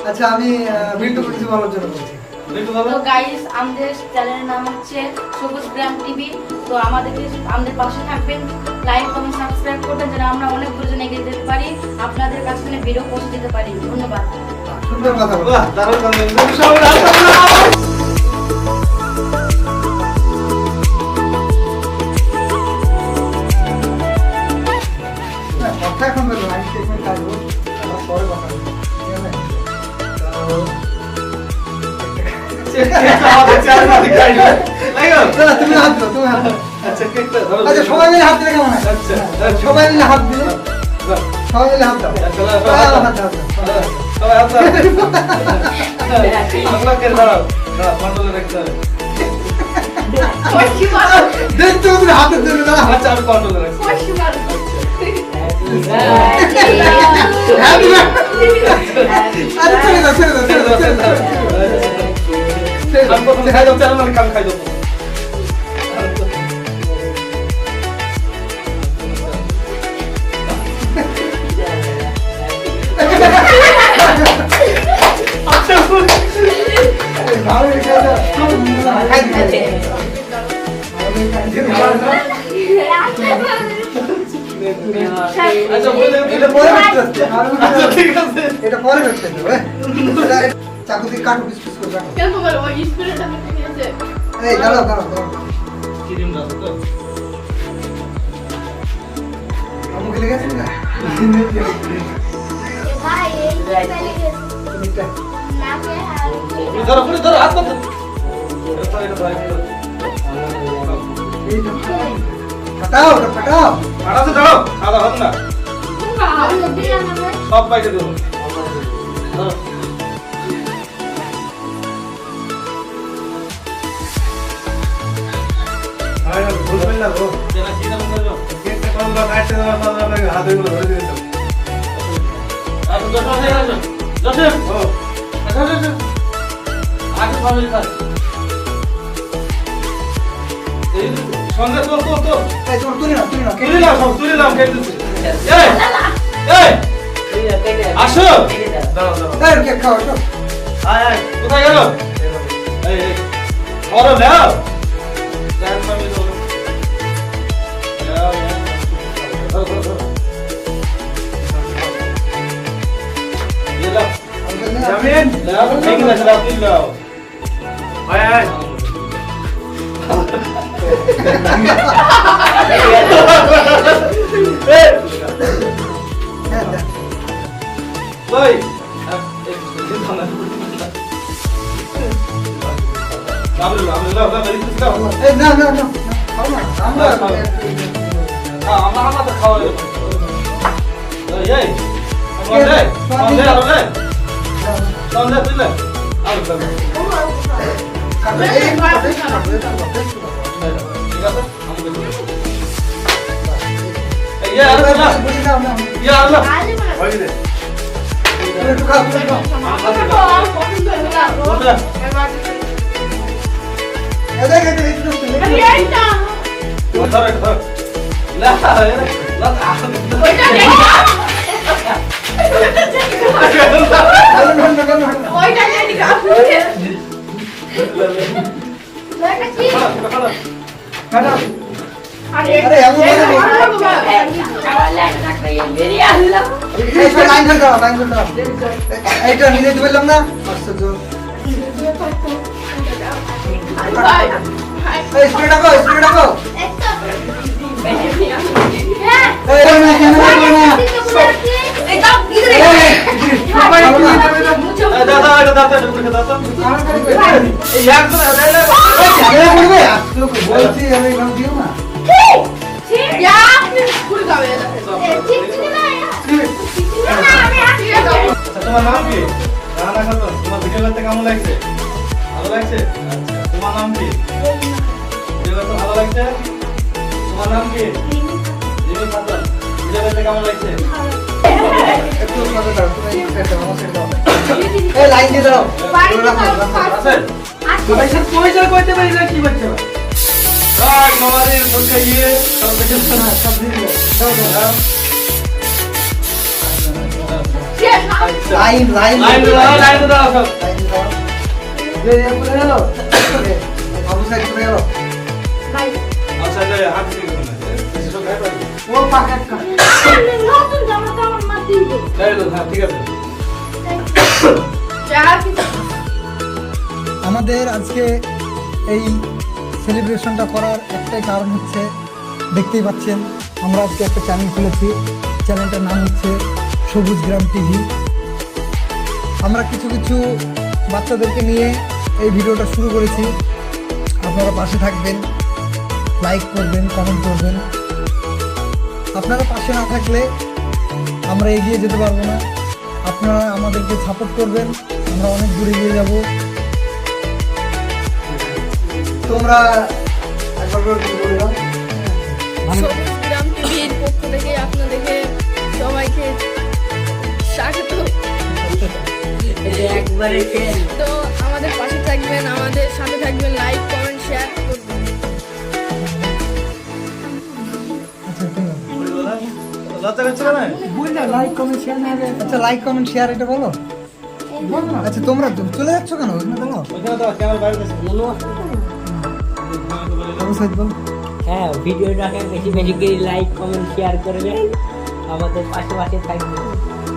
আচ্ছা আমি বিল্টু কিছু বলার জন্য বলছি। তো গাইস আমাদের চ্যানেলের নাম হচ্ছে সবুজ গ্রাম টিভি। তো আমাদের পাশে থাকবেন, লাইক কমেন্ট সাবস্ক্রাইব করবেন যেন আমরা অনেক দূরে এগিয়ে যেতে পারি, আপনাদের কাছে ভিডিও পৌঁছে দিতে পারি। ধন্যবাদ। সুন্দর কথা বলো। বাহ, দারুণ কথা। কথা এখন বলবো লাইন স্টেটমেন্ট কাটবো, আবার পরে কথা বলবো, ঠিক আছে? তো তুমি হাত দাও, তুমি হাত দাও। আচ্ছা কেকটা ধরো। আচ্ছা সবাই মিলে হাত দিলে কেমন হয়? আচ্ছা, সবাই মিলে হাত দিলে, সবাই মিলে হাত দাও। হাত দাও। সবাই হাত দাও। আপনাকে দাঁড়াও, দাঁড়াও, কন্ট্রোলে রাখতে হবে। দেখতে তুমি হাতের জন্য দাও। আচ্ছা আমি কন্ট্রোলে রাখছি। আরে ছেড়ে দাও, ছেড়ে দাও, ছেড়ে দাও, ছেড়ে দাও। আমি প্রথমে খাই দাও, চ্যানেল আমি খাই দাও। ভালো রেখে দাও। খাই দিতে। আচ্ছা বলে এটা পরে করতে হচ্ছে। আচ্ছা ঠিক আছে। এটা পরে করতে হবে। চাকু দিয়ে কাটো, পিস পিস করে কাটো। এই দাঁড়াও, দাঁড়াও, দাঁড়াও। ক্রিম দাও তো। আমু গেলে গেছেন না? তুমিটা। ধরো, পুরো ধরো, হাত ধরো। এটা ধরো, এটা ধরো। এই তো। ফাটাও, ওটা ফাটাও। আড়াতে দাও, খাওয়া হবে না। সব বাইরে দেবো। ধরো। আরে ভুলবেন না গো। যেটা চিন্তা করবে। কেকটা কোন লোক কাটতে দেওয়ার পর আপনাকে হাতে গুলো ধরে দিতে হবে। আচ্ছা জোসেফ হয়ে গেছে। জোসেফ। ও, আচ্ছা আচ্ছা। আগে ফামিল কাজ। এই সঙ্গে তো। এই তোর তুলি না, তুলি না। তুলে নাও কেটে দিচ্ছি। এই আসো। দাঁড়াও দাঁড়াও। এই কেক খাও, এসো। আয় কোথায় গেল? এই বড় নাও। জান ফামিল ধরো। ধরো। ये लो। জামিন। लाओ, ठीक है, लाओ, तुम लाओ। आय। হ্যাঁ, দেখ। ओए, अब एक दिन खाना। लाओ, मेरी कुछ लाओ। এই না, না, না, না, খাও না। আমরা हाँ, हम तो खाओ। ये, कौन दे? तुम ले। आओ चल। কাটো, এই কাটো, এই কাটো, এই কাটো, এই কাটো। ठीक है, हम ले। ये आ लो। বুঝি নাও, নাও। ये आ लो। वही दे। তুমি একটু খাও, তুমি খাও। बोल दे। এই দেখ, এই দেখ, একটু নষ্ট নেই। धर धर ला ला ভালো না, না, না, না। খাও। আরে এমন করে নেই। এই সব লাইন ধরে দাও, লাইন ধরে দাও। এইটা নিজে দিতে বললাম না? আশ্চর্য। এই স্প্রে ডাকো, স্প্রে ডাকো। এই না, ক্যামেরা করো না। दादा दादा दादा ये यार तो ले এই ক্যামেরা করবে? আশ্চর্য, বলছি আমি এখানে দিও না। তোমার নাম কি রানা খাতুন তোমার ভিডিও করতে কেমন লাগছে ভালো লাগছে আচ্ছা তোমার নাম কি ভিডিও করতে ভালো লাগছে তোমার নাম কি জিমি খাতুন ভিডিও করতে কেমন লাগছে একটু কথা দাও, তুমি একটা আমার সাথে দাও। এই লাইন দিয়ে দাও। আছে ভাই স্যার পয়সা কইতে পারি না কি বাচ্চা? রাগ মামারে সব খাইয়ে সব দেখে সব দিয়ে দাও। দাও, দাও। লাইন লাইন লাইন দাও লাইন দাও সব লাইন দাও বলে গেল বাবু সাইড করে গেল ভাই আচ্ছা এটা হাত থেকে না সব গায়ে পাবে ও পাকেট কা নতুন জামা তো আমার মা দিবে তাই তো হ্যাঁ ঠিক আছে চা কি আমাদের আজকে এই সেলিব্রেশনটা করার একটাই কারণ হচ্ছে, দেখতেই পাচ্ছেন আমরা আজকে একটা চ্যানেল খুলেছি। চ্যানেলটার নাম হচ্ছে সবুজ গ্রাম টিভি। আমরা কিছু কিছু বাচ্চাদেরকে নিয়ে এই ভিডিওটা শুরু করেছি। আপনারা পাশে থাকবেন, লাইক করবেন, কমেন্ট করবেন। আপনারা পাশে না থাকলে আমরা এগিয়ে যেতে পারবো না। আপনারা আমাদেরকে সাপোর্ট করবেন, আমরা অনেক দূরে এগিয়ে যাব। তোমরা একবার করে বলে দাও সবুজ গ্রাম টিভির পক্ষ থেকে আপনাদেরকে সবাইকে স্বাগত। তো আমাদের পাশে থাকবেন, আমাদের সাথে থাকবেন, লাইক কমেন্ট শেয়ার করবেন। লজ্জা করছো না আচ্ছা, লাইক কমেন্ট শেয়ার এটা বলো। আচ্ছা, তোমরা চলে যাচ্ছ কেন? ওখানে বলো। ওখানে তো ক্যামেরা বাইরে আছে আবু সাইদ বল। হ্যাঁ, ভিডিওটাকে বেশি বেশি করে লাইক কমেন্ট শেয়ার করবেন, আমাদের পাশে পাশে থাকবেন।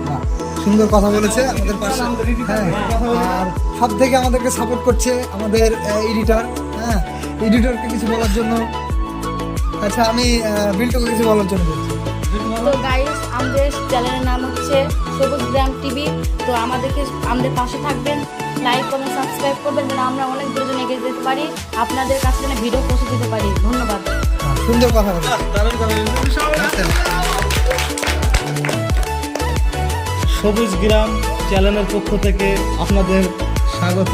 বাহ, সুন্দর কথা বলেছে আমাদের পাশে। হ্যাঁ, আর সব থেকে আমাদেরকে সাপোর্ট করছে আমাদের এডিটর। হ্যাঁ, এডিটরকে কিছু বলার জন্য। আচ্ছা, আমি বিল্টুকে কিছু বলার জন্য বলছি। তো গাইস, আমাদের চ্যানেলের নাম হচ্ছে সবুজ গ্রাম টিভি। তো আমাদের পাশে থাকবেন, লাইক কমেন্ট সাবস্ক্রাইব করবেন যেন আমরা অনেক দূরে এগিয়ে যেতে পারি, আপনাদের কাছে যেন ভিডিও পৌঁছে দিতে পারি। ধন্যবাদ। হ্যাঁ, সুন্দর কথা বলেছে। দারুণ কথা সবুজ গ্রাম চ্যানেলের পক্ষ থেকে আপনাদের স্বাগত।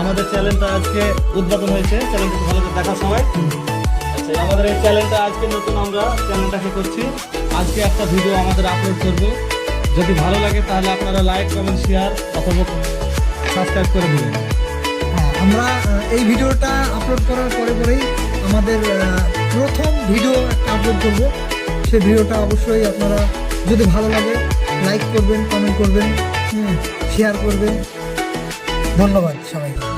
আমাদের চ্যানেলটা আজকে উদ্বোধন হয়েছে, চ্যানেলটা ভালো করে দেখা সবাই। আচ্ছা, আমাদের এই চ্যানেলটা আজকে নতুন আমরা চ্যানেলটাকে করছি। আজকে একটা ভিডিও আমাদের আপলোড করব। যদি ভালো লাগে তাহলে আপনারা লাইক কমেন্ট শেয়ার অথবা সাবস্ক্রাইব করে দেবেন। হ্যাঁ, আমরা এই ভিডিওটা আপলোড করার পরেই আমাদের প্রথম ভিডিও একটা আপলোড করব। সেই ভিডিওটা অবশ্যই আপনারা যদি ভালো লাগে লাইক করবেন, কমেন্ট করবেন, শেয়ার করবেন। ধন্যবাদ সবাইকে।